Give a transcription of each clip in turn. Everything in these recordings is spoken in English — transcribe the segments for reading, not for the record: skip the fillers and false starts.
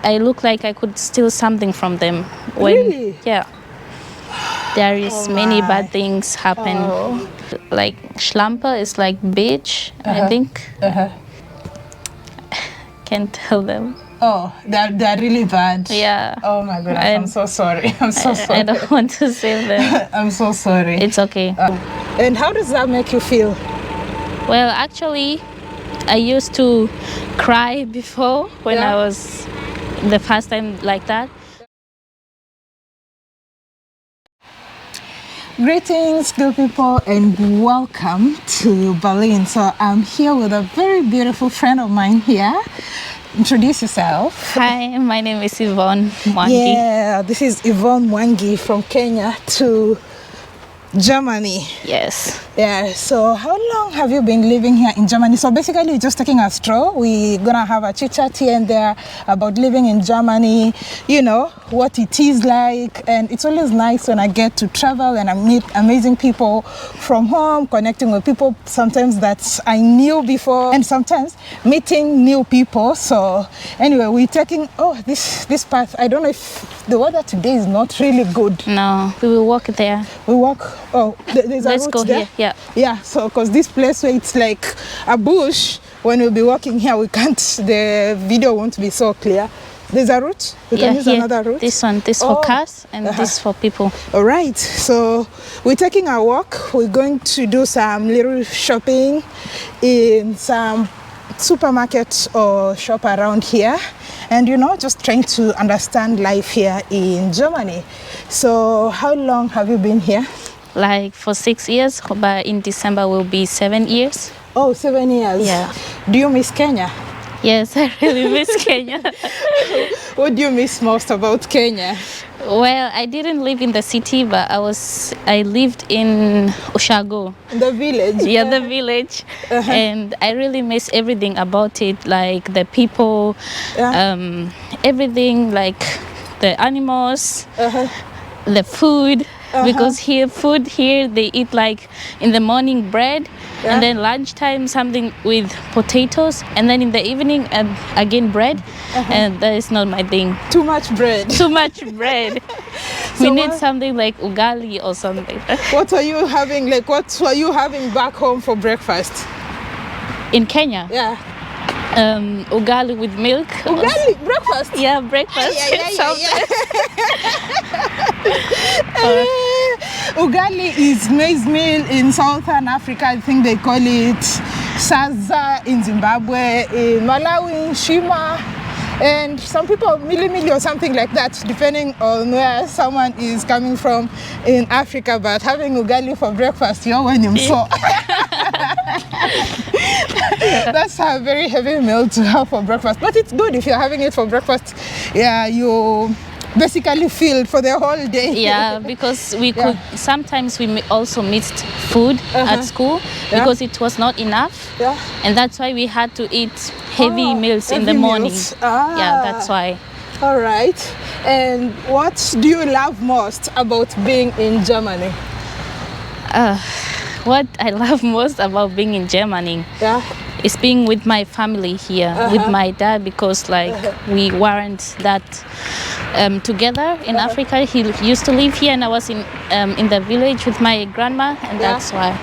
I look like I could steal something from them. Really? Yeah. There is many bad things happen. Like Schlamper is like bitch, I think. Can't tell them. Oh, they're really bad. Yeah. Oh my goodness, I'm so sorry. I'm so sorry. I don't want to say them. I'm so sorry. It's okay. And how does that make you feel? Well, actually, I used to cry before when I was the first time like that. Greetings, good people, and welcome to Berlin. So I'm here with a very beautiful friend of mine here. Introduce yourself. Hi, my name is Yvonne Mwangi. Yeah, this is Yvonne Mwangi from Kenya to Germany. Yes. Yeah, so how long have you been living here in Germany? So basically we're just taking a stroll. We're gonna have a chit chat here and there about living in Germany, you know, what it is like. And it's always nice when I get to travel and I meet amazing people from home, connecting with people sometimes that I knew before, and sometimes meeting new people. So anyway, we're taking this path. I don't know if the weather today is not really good. No, we will walk there. We walk. Oh, there's Let's a route go there. here. Yeah. Yeah, so because this place where it's like a bush, when we'll be walking here, the video won't be so clear. There's a route. We can use another route. This one, for cars and this for people. All right, so we're taking a walk. We're going to do some little shopping in some supermarket or shop around here, and you know, just trying to understand life here in Germany. So how long have you been here? Like for 6 years, but in December will be 7 years. Oh, 7 years. Yeah. Do you miss Kenya? Yes, I really miss Kenya. What do you miss most about Kenya? Well, I didn't live in the city, but I lived in Ushago. The village? Yeah, the village. And I really miss everything about it, like the people, everything, like the animals, the food. Because food here, they eat like in the morning bread, and then lunchtime something with potatoes, and then in the evening again bread, and that is not my thing. Too much bread. Too much bread. We need something like ugali or something. What are you having? Like, what were you having back home for breakfast? In Kenya? Yeah. Ugali with milk. Ugali breakfast? Yeah, breakfast. Ugali is maize meal in Southern Africa. I think they call it saza in Zimbabwe, in Malawi, in Shima, and some people mili or something like that, depending on where someone is coming from in Africa. But having ugali for breakfast, you're winning. So that's a very heavy meal to have for breakfast, but it's good if you're having it for breakfast. Yeah, you basically filled for the whole day. Yeah, because we could sometimes we also missed food at school because it was not enough. Yeah. And that's why we had to eat heavy meals in the morning. Yeah, that's why. All right. And what do you love most about being in Germany? What I love most about being in Germany is being with my family here, with my dad, because like we weren't that together in Africa. He used to live here, and I was in the village with my grandma, and that's why.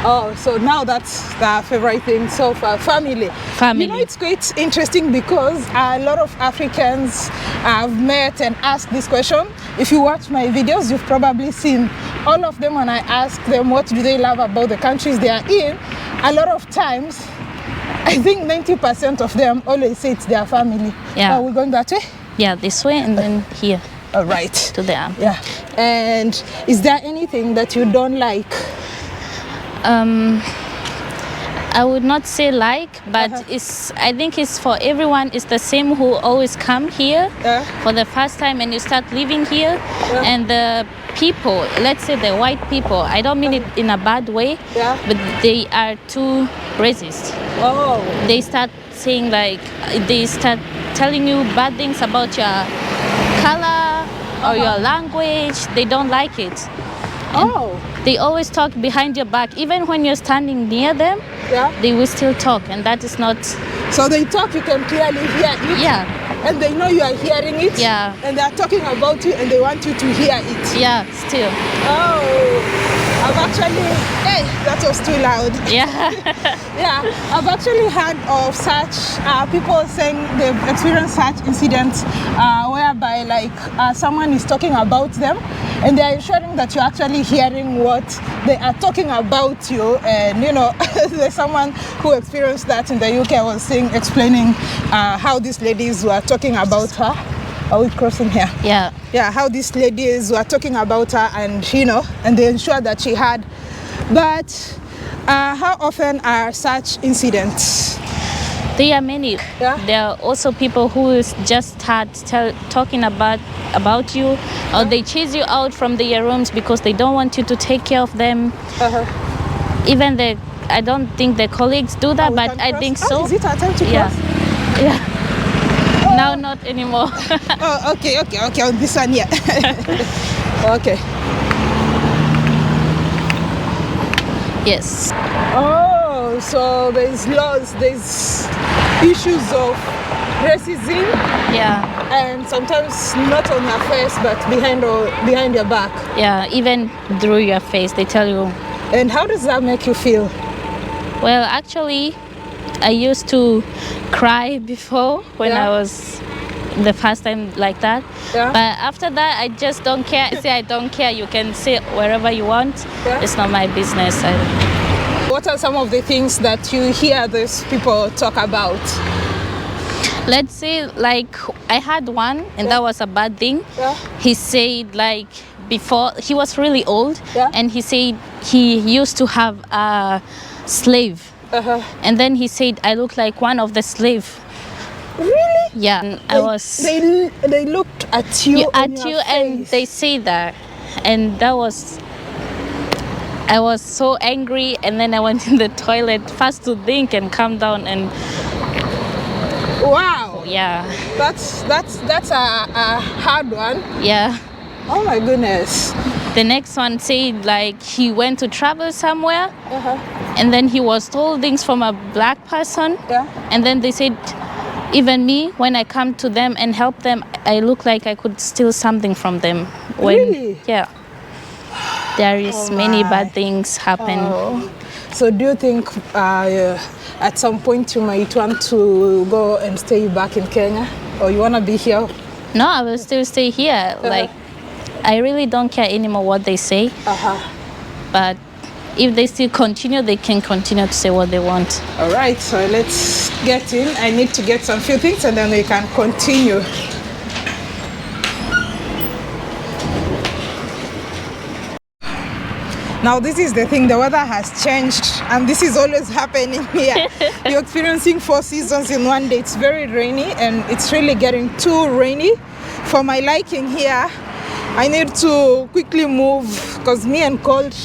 Oh, so now that's the favorite thing so far, family. Family. You know, it's quite interesting because a lot of Africans I've met and asked this question. If you watch my videos, you've probably seen all of them when I ask them what do they love about the countries they are in. A lot of times, I think 90% of them always say it's their family. Yeah. Are we going that way? Yeah, this way and then here. All right. To the arm. Yeah. And is there anything that you don't like? I would not say like, but I think it's for everyone. It's the same who always come here for the first time and you start living here. And the people, let's say the white people, I don't mean it in a bad way, but they are too racist. Oh. They start saying they start telling you bad things about your color or your language. They don't like it. And they always talk behind your back. Even when you're standing near them, they will still talk, and that is not... So they talk, you can clearly hear it? Yeah. and they know you are hearing it. Yeah. And they are talking about you and they want you to hear it. Yeah, still. Oh, I've actually, hey, that was too loud. Yeah. Yeah, I've actually heard of such people saying they've experienced such incidents whereby like someone is talking about them and they are ensuring that you're actually hearing what they are talking about you. And you know, there's someone who experienced that in the UK. I was explaining how these ladies were talking about her. Are we crossing here? Yeah. Yeah, how these ladies were talking about her, and you know, and they ensured that she had. But how often are such incidents? There are many. Yeah. There are also people who just start talking about you, or they chase you out from their rooms because they don't want you to take care of them. Even I don't think the colleagues do that, but I think so. Is it our time to cross? Yeah. Now not anymore. Oh, okay, on this one, yeah. Okay. Yes. Oh, so there's laws, there's issues of racism. Yeah. And sometimes not on your face, but behind your back. Yeah, even through your face, they tell you. And how does that make you feel? Well, actually, I used to cry before when I was the first time like that. Yeah. But after that, I just don't care. I say I don't care. You can say wherever you want. Yeah. It's not my business. What are some of the things that you hear these people talk about? Let's say, like, I had one, and that was a bad thing. Yeah. He said, like, before, he was really old, and he said he used to have a slave. And then he said, I look like one of the slave. Really? Yeah. And I was. They looked at you. And they say that, and that was. I was so angry, and then I went in the toilet first to think and calm down and. Wow. Yeah. That's a hard one. Yeah. Oh my goodness. The next one said like he went to travel somewhere, and then he was told things from a black person. Yeah. And then they said, even me, when I come to them and help them, I look like I could steal something from them. Really? Yeah. There is many bad things happen. Oh. So do you think at some point you might want to go and stay back in Kenya, or you want to be here? No, I will still stay here. Like, I really don't care anymore what they say. But if they still continue, they can continue to say what they want. All right, so let's get in. I need to get some few things and then we can continue. Now this is the thing, the weather has changed and this is always happening here. You're experiencing 4 seasons in one day. It's very rainy and it's really getting too rainy for my liking here. I need to quickly move because me and cold.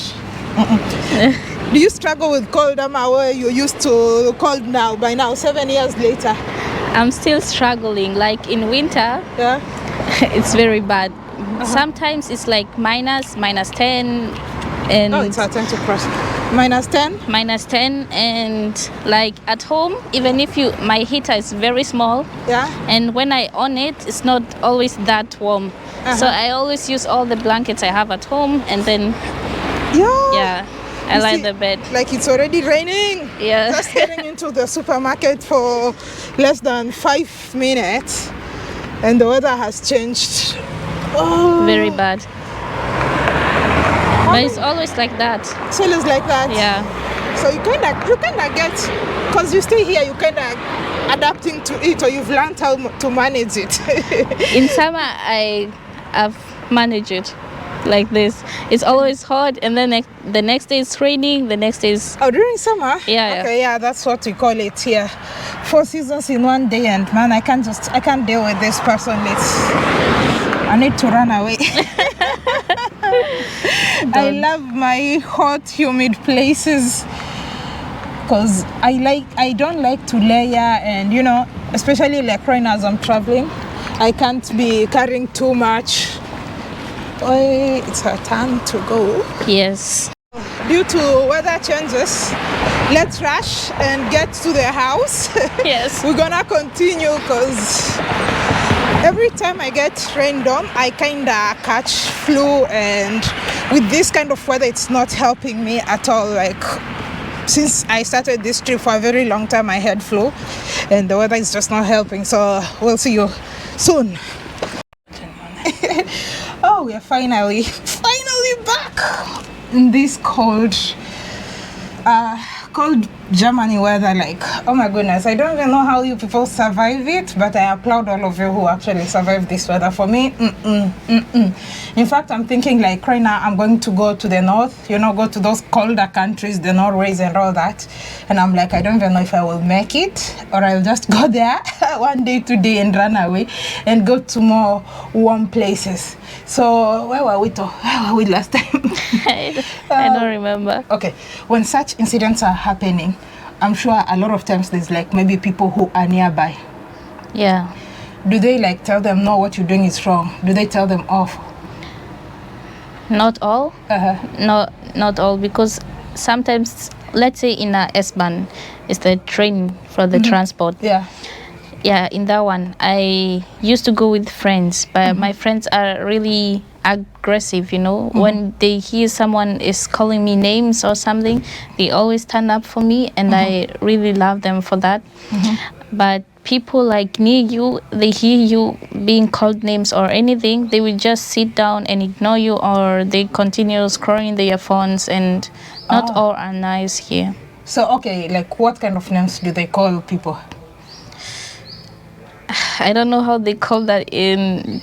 Do you struggle with cold, Ama, or you're used to cold now, by now, 7 years later? I'm still struggling. Like in winter, it's very bad. Sometimes it's like minus 10. And oh, it's our time to cross. Minus 10? Minus 10, and like at home, even if my heater is very small, and when I on it, it's not always that warm. So I always use all the blankets I have at home, and then I lie the bed. Like it's already raining. Yeah. Just getting into the supermarket for less than 5 minutes, and the weather has changed. Oh. Very bad. But it's always like that. It's always like that? Yeah. So you kind of get, because you stay here, you kind of adapting to it, or you've learned how to manage it. In summer, I've managed it like this. It's always hot, and then the next day it's raining, the next day is... Oh, during summer? Yeah. Okay, yeah, that's what we call it here. 4 seasons in one day, and man, I can't deal with this personally. I need to run away. I love my hot, humid places because I don't like to layer, and you know, especially like right now as I'm traveling, I can't be carrying too much. Oh, it's our turn to go. Yes. Due to weather changes, let's rush and get to the house. Yes. We're gonna continue because Every time I get rained on, I kind of catch flu, and with this kind of weather, it's not helping me at all. Like, since I started this trip for a very long time, I had flu, and the weather is just not helping. So we'll see you soon. Oh, we are finally back in this cold Germany weather. Like, oh my goodness, I don't even know how you people survive it, but I applaud all of you who actually survive this weather. For me, in fact, I'm thinking like right now I'm going to go to the north, go to those colder countries, the Norways and all that, and I'm like, I don't even know if I will make it, or I'll just go there one day, 2 days and run away and go to more warm places. So where were we last time? I don't remember. Okay, when such incidents are happening, I'm sure a lot of times there's like maybe people who are nearby. Yeah. Do they like tell them, no, what you're doing is wrong? Do they tell them off? Not all. No, not all, because sometimes, let's say in a S-Bahn, it's the train for the transport. Yeah, in that one, I used to go with friends, but my friends are really aggressive, when they hear someone is calling me names or something, they always stand up for me, and I really love them for that. But people like near you, they hear you being called names or anything, they will just sit down and ignore you, or they continue scrolling their phones, and not all are nice here. So, okay, like what kind of names do they call people? I don't know how they call that in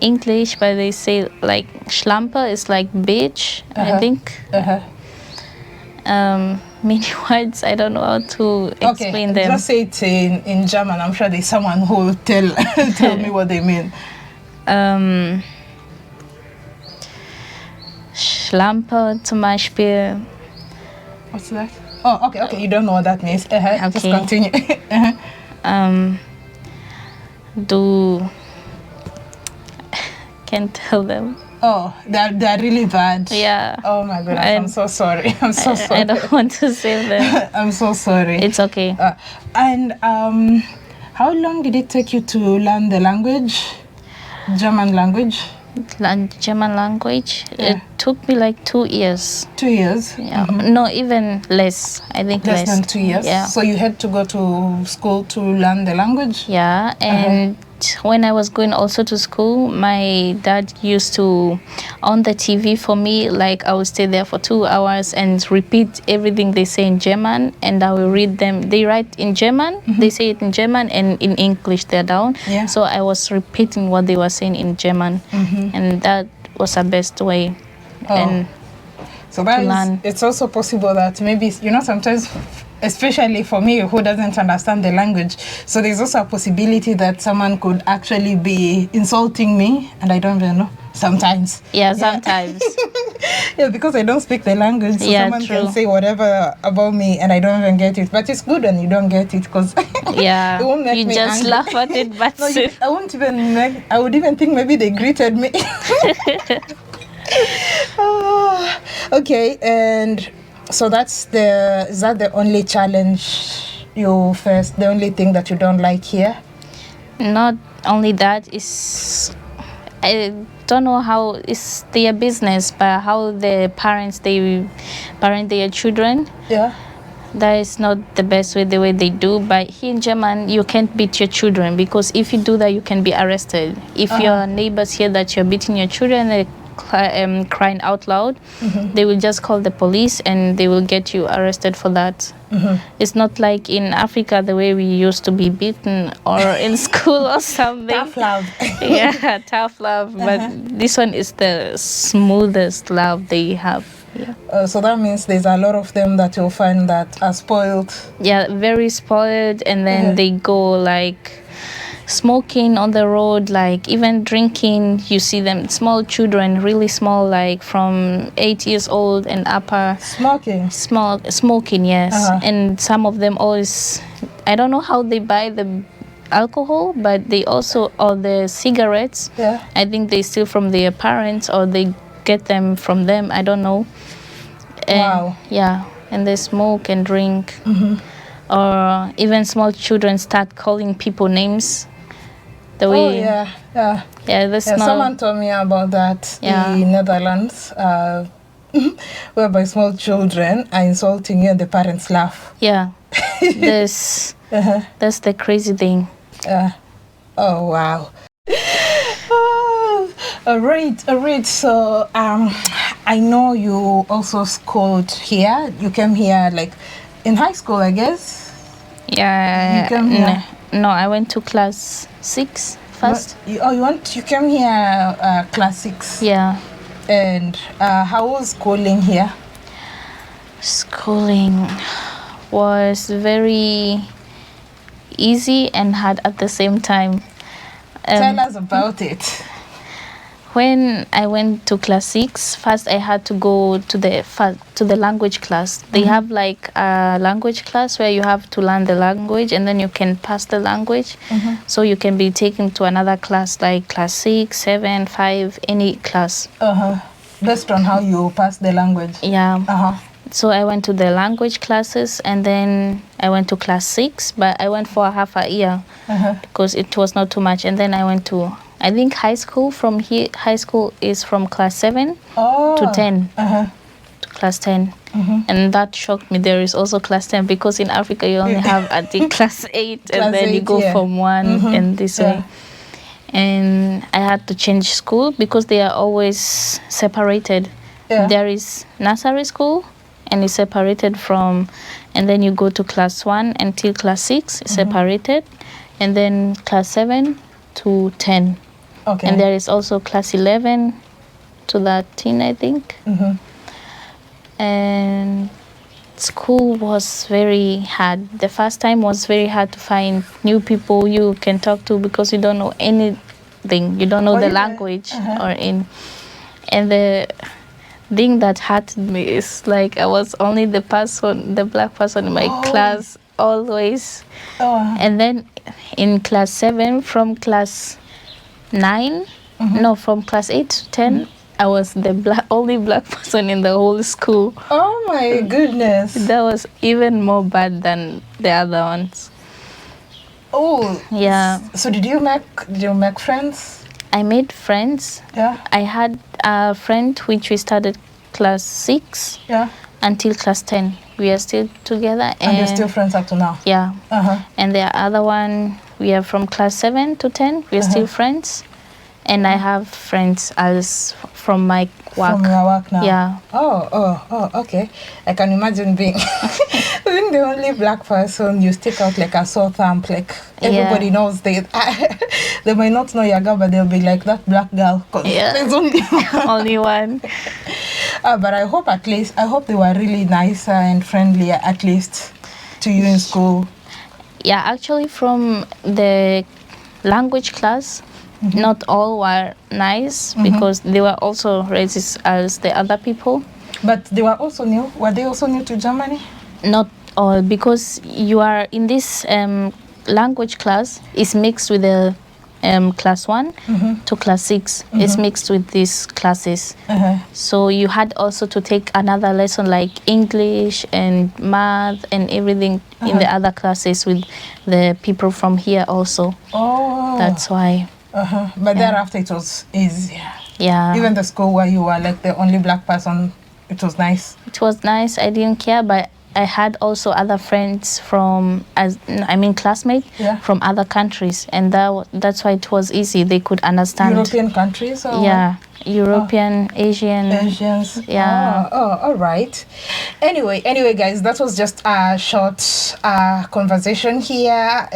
English, but they say like Schlampe is like bitch, I think. Many words, I don't know how to explain them. Just say it in German. I'm sure there's someone who will tell me what they mean. Schlampe zum Beispiel. What's that? Oh, okay. You don't know what that means. Just continue. Do can't tell them. Oh, they're really bad. Yeah. Oh my goodness, I'm so sorry. I'm so sorry. I don't want to say them. I'm so sorry. It's okay. And how long did it take you to learn the language, German language? German language. It took me like 2 years. 2 years? Yeah. No, even less. I think less than 2 years. Yeah. So you had to go to school to learn the language? Yeah, and when I was going also to school, my dad used to on the TV for me, like I would stay there for 2 hours and repeat everything they say in German, and I will read them. They write in German, they say it in German, and in English they're down. Yeah. So I was repeating what they were saying in German, and that was the best way. And so it's also possible that maybe, sometimes, especially for me who doesn't understand the language, so there's also a possibility that someone could actually be insulting me and I don't even know sometimes. Yeah, sometimes. Yeah, because I don't speak the language, so someone can say whatever about me and I don't even get it. But it's good when you don't get it, because yeah, it won't make you me just angry. laugh at it. But no, I would even think maybe they greeted me. Okay, and so is that the only challenge you face, the only thing that you don't like here? Not only that, is I don't know how it's their business, but how the parents, they parent their children. Yeah. That is not the best way, the way they do. But here in German, you can't beat your children, because if you do that, you can be arrested. If your neighbors hear that you're beating your children, they crying out loud, they will just call the police and they will get you arrested for that. It's not like in Africa, the way we used to be beaten or in school or something. Tough love. Yeah, tough love. But this one is the smoothest love they have. Yeah. So that means there's a lot of them that you'll find that are spoiled. Yeah, very spoiled, and then they go like smoking on the road, like even drinking. You see them, small children, really small, like from 8 years old and upper. Smoking, yes. And some of them always, I don't know how they buy the alcohol, but they also, or the cigarettes, I think they steal from their parents or they get them from them, I don't know. And, wow. Yeah, and they smoke and drink. Or even small children start calling people names The way, yeah, the smell. Someone told me about that Yeah. in Netherlands, whereby small children are insulting you and the parents laugh. Yeah, that's the crazy thing. Oh wow. All right. So I know you also schooled here. You came here like in high school, I guess. Yeah. You came here. No, I went to class 6 first. You came here class 6. Yeah. And how was schooling here? Schooling was very easy and hard at the same time. Tell us about it. When I went to class 6, first I had to go to the language class. They have like a language class where you have to learn the language and then you can pass the language. So you can be taken to another class like class 6, 7, 5, any class. Based on how you pass the language. Yeah. So I went to the language classes and then I went to class 6, but I went for half a year because it was not too much. And then I went to, I think, high school. From here, high school is from class 7 to 10, to class 10. And that shocked me. There is also class 10 because in Africa you only have, I think, class 8 and then you go from 1 and this way. And I had to change school because they are always separated. There is nursery school and it's separated from, and then you go to class 1 until class 6, separated, and then class 7 to 10. Okay. And there is also class 11 to 13, I think. And school was very hard. The first time was very hard to find new people you can talk to because you don't know anything. You don't know the language or in. And the thing that hurted me is like I was only the black person in my class always. And then in class 7, from class 9, no, from class 8 to 10, I was the only black person in the whole school. Oh my goodness. That was even more bad than the other ones. Oh. Yeah. So did you make friends? I made friends. Yeah. I had a friend which we started class 6 until class 10. We are still together. And you're still friends up to now? Yeah. And the other one, we are from class 7 to 10. We are still friends. And I have friends as from my work. From your work now? Yeah. Oh, okay. I can imagine being the only black person. You stick out like a sore thumb. Like everybody knows they might not know your girl, but they'll be like that black girl. There's only only one. But I hope they were really nicer and friendly at least to you in school. Yeah, actually from the language class, not all were nice because they were also racist as the other people. But they were also new? Were they also new to Germany? Not all, because you are in this language class is mixed with the class 1 to class 6. It's mixed with these classes. So you had also to take another lesson like English and math and everything in the other classes with the people from here also. Oh. That's why. But thereafter it was easier. Yeah. Even the school where you were like the only black person, it was nice. It was nice. I didn't care, but I had also other friends from, classmates from other countries, and that's why it was easy. They could understand. European countries? Or yeah, European, Asians. Yeah. All right. Anyway, guys, that was just a short conversation here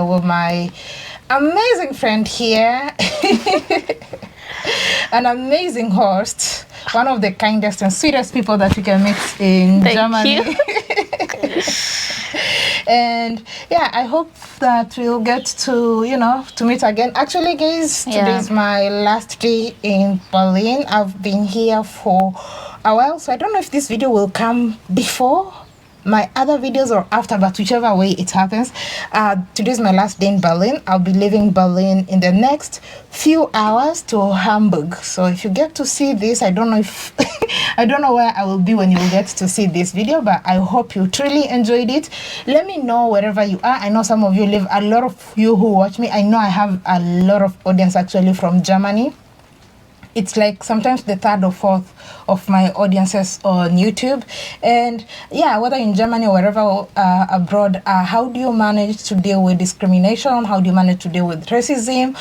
with my amazing friend here, an amazing host, one of the kindest and sweetest people that you can meet in Germany. Thank you. And yeah, I hope that we'll get to meet again. Actually, guys, today is my last day in Berlin. I've been here for a while, so I don't know if this video will come before my other videos or after, but whichever way it happens. Today's my last day in Berlin. I'll be leaving Berlin in the next few hours to Hamburg. So if you get to see this, I don't know if I don't know where I will be when you get to see this video, but I hope you truly enjoyed it. Let me know wherever you are. I know some of you live, a lot of you who watch me, I know I have a lot of audience actually from Germany. It's like sometimes the third or fourth of my audiences on YouTube. And yeah, whether in Germany or wherever abroad, how do you manage to deal with discrimination? How do you manage to deal with racism?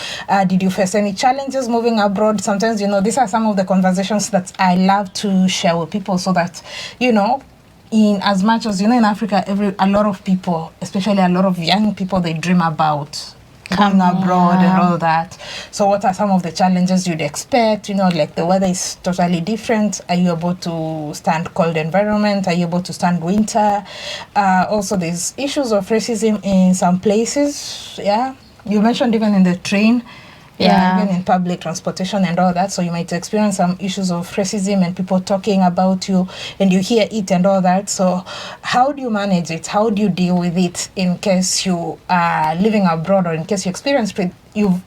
Did you face any challenges moving abroad? Sometimes, you know, these are some of the conversations that I love to share with people, so that, you know, in as much as, you know, in Africa, a lot of people, especially a lot of young people, they dream about coming abroad and all that. So what are some of the challenges you'd expect? You know, like the weather is totally different. Are you able to stand cold environment? Are you able to stand winter? Also, there's issues of racism in some places. Yeah, you mentioned even in the train. Yeah, even in public transportation and all that. So you might experience some issues of racism and people talking about you and you hear it and all that. So how do you manage it? How do you deal with it in case you are living abroad, or in case you're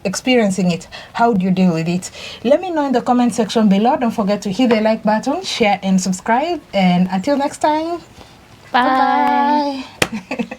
experiencing it? How do you deal with it? Let me know in the comment section below. Don't forget to hit the like button, share and subscribe. And until next time, Bye. bye.